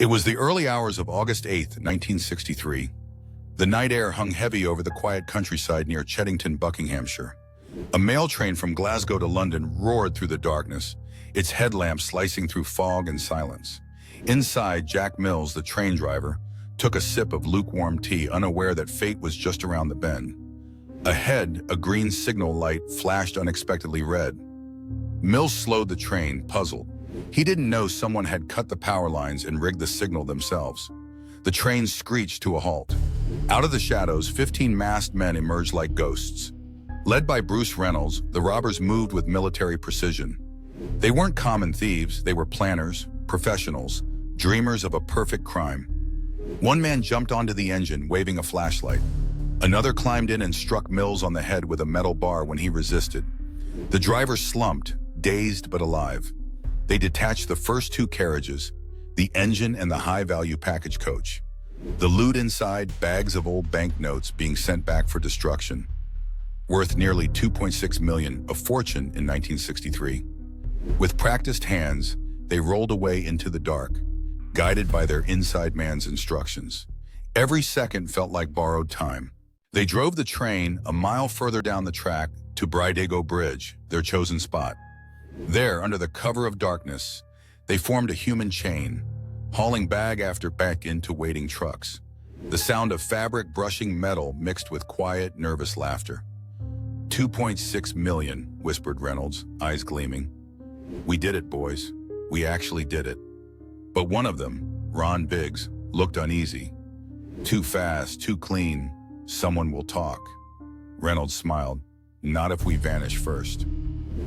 It was the early hours of August 8th, 1963. The night air hung heavy over the quiet countryside near Cheddington, Buckinghamshire. A mail train from Glasgow to London roared through the darkness, its headlamps slicing through fog and silence. Inside, Jack Mills, the train driver, took a sip of lukewarm tea, unaware that fate was just around the bend. Ahead, a green signal light flashed unexpectedly red. Mills slowed the train, puzzled. He didn't know someone had cut the power lines and rigged the signal themselves. The train screeched to a halt. Out of the shadows, 15 masked men emerged like ghosts. Led by Bruce Reynolds, the robbers moved with military precision. They weren't common thieves, they were planners, professionals, dreamers of a perfect crime. One man jumped onto the engine, waving a flashlight. Another climbed in and struck Mills on the head with a metal bar when he resisted. The driver slumped, dazed but alive. They detached the first two carriages, the engine and the high-value package coach. The loot inside, bags of old banknotes being sent back for destruction. Worth nearly $2.6 million, a fortune in 1963. With practiced hands, they rolled away into the dark, guided by their inside man's instructions. Every second felt like borrowed time. They drove the train a mile further down the track to Bridego Bridge, their chosen spot. There, under the cover of darkness, they formed a human chain, hauling bag after bag into waiting trucks. The sound of fabric brushing metal mixed with quiet, nervous laughter. $2.6 million, whispered Reynolds, eyes gleaming. We did it, boys. We actually did it. But one of them, Ron Biggs, looked uneasy. Too fast, too clean. Someone will talk. Reynolds smiled. Not if we vanish first.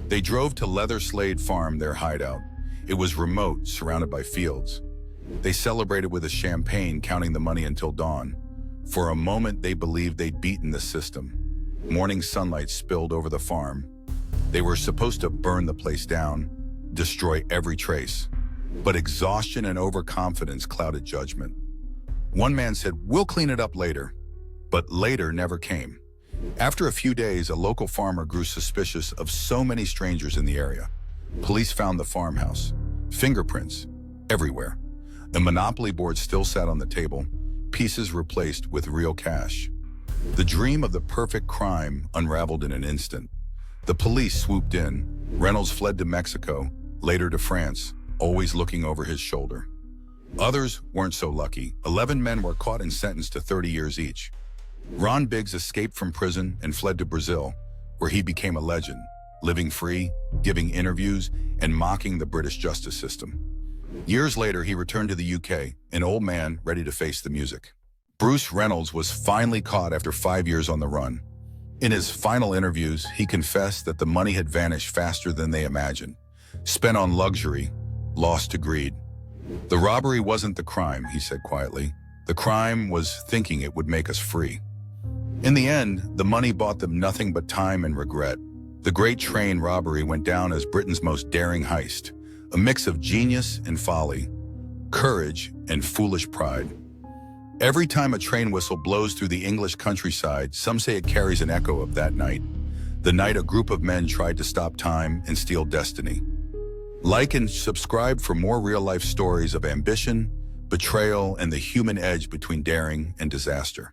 They drove to Leatherslade Farm, their hideout. It was remote, surrounded by fields. They celebrated with a champagne, counting the money until dawn. For a moment, they believed they'd beaten the system. Morning sunlight spilled over the farm. They were supposed to burn the place down, destroy every trace. But exhaustion and overconfidence clouded judgment. One man said, "We'll clean it up later." But later never came. After a few days, a local farmer grew suspicious of so many strangers in the area. Police found the farmhouse. Fingerprints everywhere. The monopoly board still sat on the table, pieces replaced with real cash. The dream of the perfect crime unraveled in an instant. The police swooped in. Reynolds fled to Mexico, later to France, always looking over his shoulder. Others weren't so lucky. 11 men were caught and sentenced to 30 years each. Ron Biggs escaped from prison and fled to Brazil, where he became a legend, living free, giving interviews, and mocking the British justice system. Years later, he returned to the UK, an old man ready to face the music. Bruce Reynolds was finally caught after 5 years on the run. In his final interviews, he confessed that the money had vanished faster than they imagined, spent on luxury, lost to greed. The robbery wasn't the crime, he said quietly. The crime was thinking it would make us free. In the end, the money bought them nothing but time and regret. The Great Train Robbery went down as Britain's most daring heist, a mix of genius and folly, courage and foolish pride. Every time a train whistle blows through the English countryside, some say it carries an echo of that night, the night a group of men tried to stop time and steal destiny. Like and subscribe for more real-life stories of ambition, betrayal, and the human edge between daring and disaster.